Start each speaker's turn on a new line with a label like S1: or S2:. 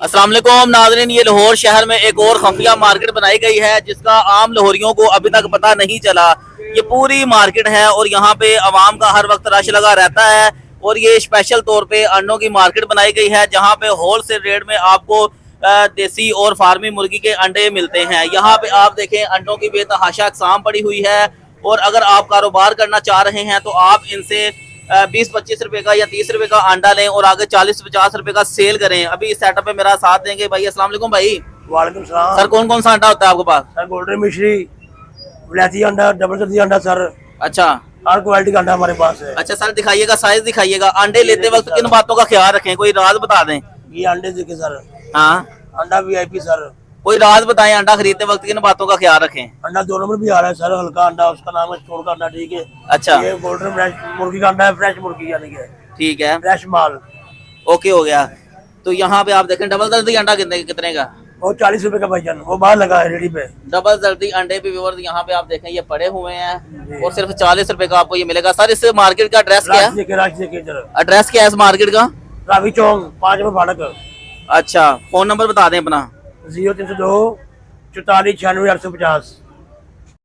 S1: अस्सलाम वालेकुम नाज़रीन, ये लाहौर शहर में एक और खफिया मार्केट बनाई गई है जिसका आम लाहौरियों को अभी तक पता नहीं चला। ये पूरी मार्केट है और यहाँ पे आवाम का हर वक्त रश लगा रहता है और ये स्पेशल तौर पे अंडों की मार्केट बनाई गई है जहाँ पे होलसेल रेट में आपको देसी और फार्मी मुर्गी के अंडे मिलते हैं। यहाँ पे आप देखें अंडों की बेतहाशा अक़साम पड़ी हुई है और अगर आप कारोबार करना चाह रहे हैं तो आप इनसे 20-25 रुपए का या 30 रुपए का अंडा लें और आगे 40-50 रुपए का सेल करें। अभी इस सेटअप पे मेरा साथ देंगे भाई। अस्सलाम वालेकुम भाई।
S2: वालेकुम सलाम।
S1: सर कौन कौन सा अंडा होता है आपके पास?
S2: सर गोल्डन मिश्री, विलायती अंडा, डबल सर्दी अंडा सर,
S1: अच्छा
S2: हर क्वालिटी का अंडा हमारे पास है।
S1: अच्छा सर दिखाइएगा, साइज दिखाइएगा। अंडे लेते वक्त किन बातों का ख्याल रखें, कोई राज बता दें।
S2: ये अंडे देखे सर,
S1: हाँ
S2: अंडा वीआईपी सर,
S1: कोई राज बताएं, अंडा खरीदते वक्त किन बातों का ख्याल रखें।
S2: अंडा 2 नंबर भी आ रहा है सर, हल्का अंडा, उसका नाम है स्टोर का अंडा, ठीक है।
S1: अच्छा
S2: ये गोल्डन फ्रेश मुर्गी का अंडा है, फ्रेश मुर्गी यानी कि
S1: ठीक है,
S2: फ्रेश माल।
S1: ओके हो गया। तो यहाँ पे आप देखें डबल जल्दी अंडा कितने का?
S2: वो 40 रुपए का भाईजान, वो बाहर लगा है रेडी पे।
S1: डबल जल्दी अंडे भी व्यूअर्स यहाँ पे आप देखें ये पड़े हुए हैं और सिर्फ 40 रुपए का आपको ये मिलेगा। सर इस मार्केट का एड्रेस क्या है?
S2: राज देखे इधर,
S1: एड्रेस क्या है इस मार्केट का?
S2: रावी चौक 5 नंबर फाटक।
S1: अच्छा फोन नंबर बता दें अपना।
S2: 0302 44 96 850।